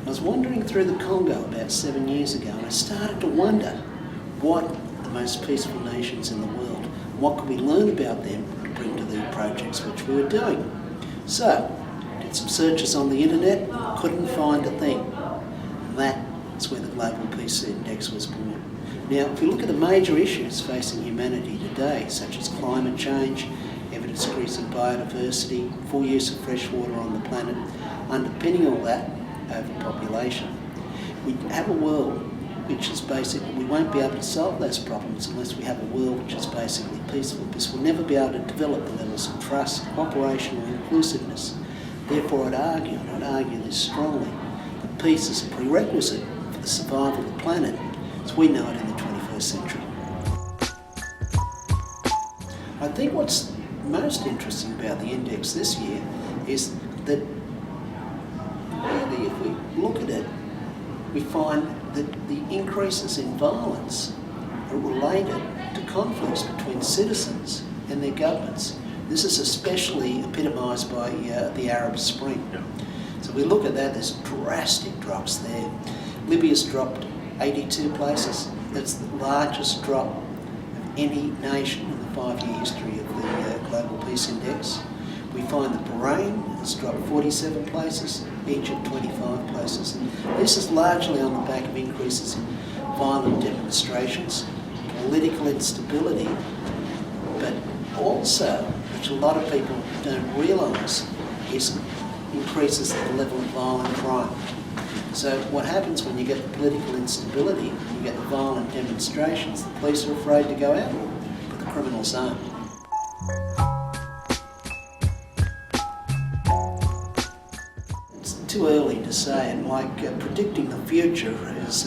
I was wandering through the Congo about 7 years ago, and I started to wonder what the most peaceful nations in the world, what could we learn about them to bring to the projects which we were doing. So, did some searches on the internet, couldn't find a thing. And that's where the Global Peace Index was born. Now, if we look at the major issues facing humanity today, such as climate change, ever-decreasing biodiversity, full use of fresh water on the planet, underpinning all that, overpopulation. We have a world which is basically, we won't be able to solve those problems unless we have a world which is basically peaceful, because we'll never be able to develop the levels of trust, cooperation or inclusiveness. Therefore I'd argue this strongly, that peace is a prerequisite for the survival of the planet as we know it in the 21st century. I think what's most interesting about the index this year is that really, if we look at it, we find that the increases in violence are related to conflicts between citizens and their governments. This is especially epitomised by the Arab Spring. Yeah. So we look at that, there's drastic drops there. Libya's dropped 82 places. That's the largest drop of any nation in the 5-year history of the Global Peace Index. We find that Bahrain has dropped 47 places, Egypt 25 places. And this is largely on the back of increases in violent demonstrations, political instability, but also, which a lot of people don't realise, is increases in the level of violent crime. So what happens when you get the political instability, you get the violent demonstrations, the police are afraid to go out, but the criminals aren't. Too early to say, and predicting the future is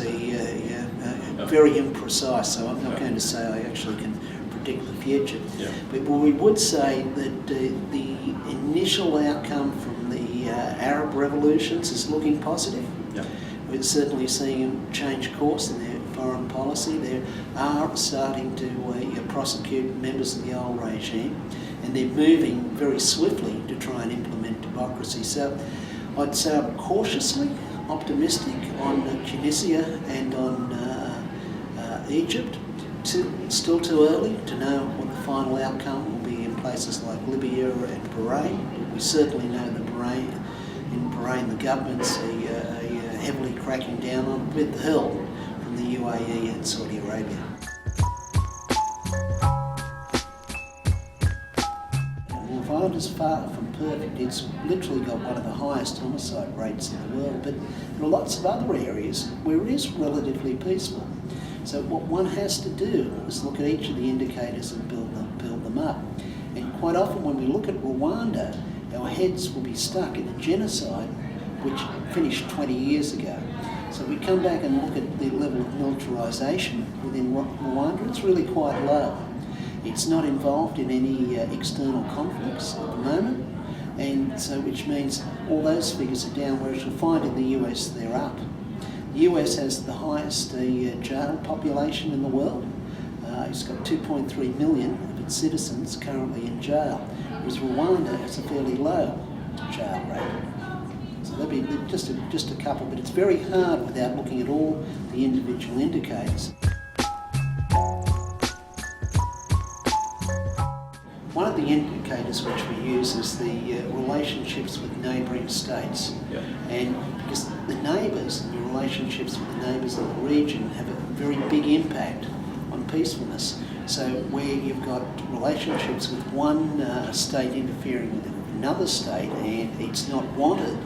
very imprecise, so I'm not going to say I actually can predict the future. Yeah. But we would say that the initial outcome from the Arab revolutions is looking positive. Yeah. We're certainly seeing them change course in their foreign policy. They are starting to prosecute members of the old regime, and they're moving very swiftly to try and implement democracy. So I'd say I'm cautiously optimistic on Tunisia and on Egypt. Still too early to know what the final outcome will be in places like Libya and Bahrain. We certainly know that in Bahrain the government's heavily cracking down on with the help from the UAE and Saudi Arabia. Ireland is far from perfect. It's literally got one of the highest homicide rates in the world, but there are lots of other areas where it is relatively peaceful. So what one has to do is look at each of the indicators and build them up. And quite often when we look at Rwanda, our heads will be stuck in a genocide which finished 20 years ago. So we come back and look at the level of militarisation within Rwanda, it's really quite low. It's not involved in any external conflicts at the moment, and so which means all those figures are down, whereas you'll find in the US they're up. The US has the highest jail population in the world. It's got 2.3 million of its citizens currently in jail, whereas Rwanda has a fairly low jail rate. So there'll be just a couple, but it's very hard without looking at all the individual indicators. One of the indicators which we use is the relationships with neighbouring states. Yeah. And because the neighbours and your relationships with the neighbours in the region have a very big impact on peacefulness. So where you've got relationships with one state interfering with another state and it's not wanted,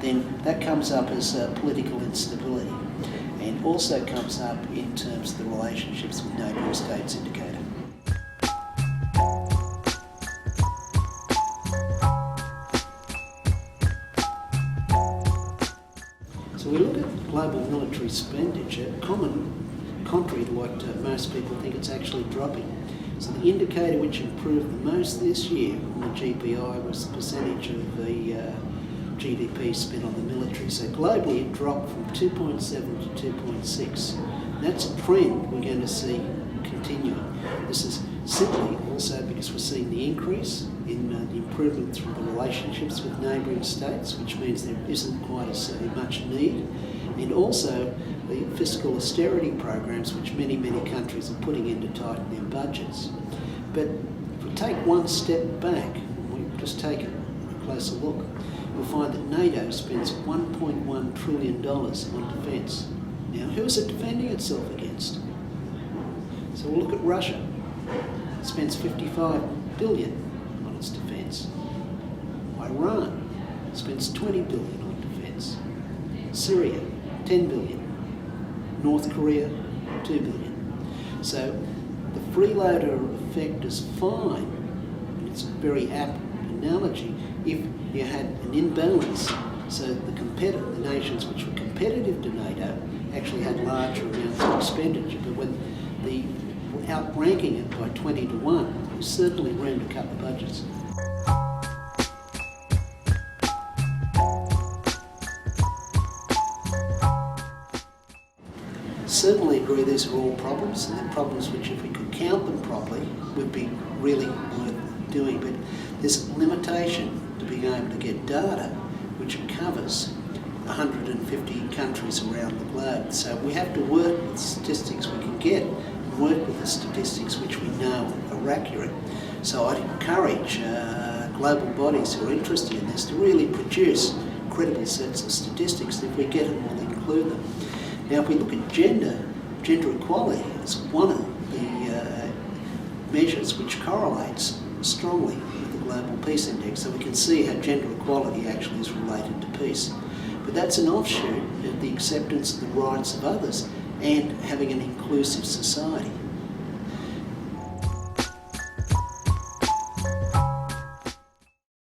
then that comes up as political instability, and also comes up in terms of the relationships with neighbouring states indicator. So we look at global military expenditure, contrary to what most people think, it's actually dropping. So the indicator which improved the most this year on the GPI was the percentage of the GDP spent on the military. So globally it dropped from 2.7 to 2.6. That's a trend we're going to see continuing. This is Simply also because we're seeing the increase in the improvement through the relationships with neighbouring states, which means there isn't quite as much need, and also the fiscal austerity programs which many countries are putting in to tighten their budgets. But if we take one step back, we just take a closer look, you'll find that NATO spends $1.1 trillion on defence. Now, who is it defending itself against? So we'll look at Russia. It spends $55 billion on its defence. Iran spends $20 billion on defence. Syria, $10 billion. North Korea, $2 billion. So the freeloader effect is fine, and it's a very apt analogy if you had an imbalance. So the nations which were competitive to NATO actually had larger amounts of expenditure, but when the outranking it by 20 to 1, there's certainly room to cut the budgets. Certainly agree these are all problems, and they're problems which, if we could count them properly, would be really worth doing. But there's a limitation to being able to get data which covers 150 countries around the globe. So we have to work with statistics we can get, and work with the statistics which we know are accurate. So I'd encourage global bodies who are interested in this to really produce credible sets of statistics. If we get them, we'll include them. Now, if we look at gender equality is one of the measures which correlates strongly with the Global Peace Index, so we can see how gender equality actually is related to peace. But that's an offshoot of the acceptance of the rights of others and having an inclusive society.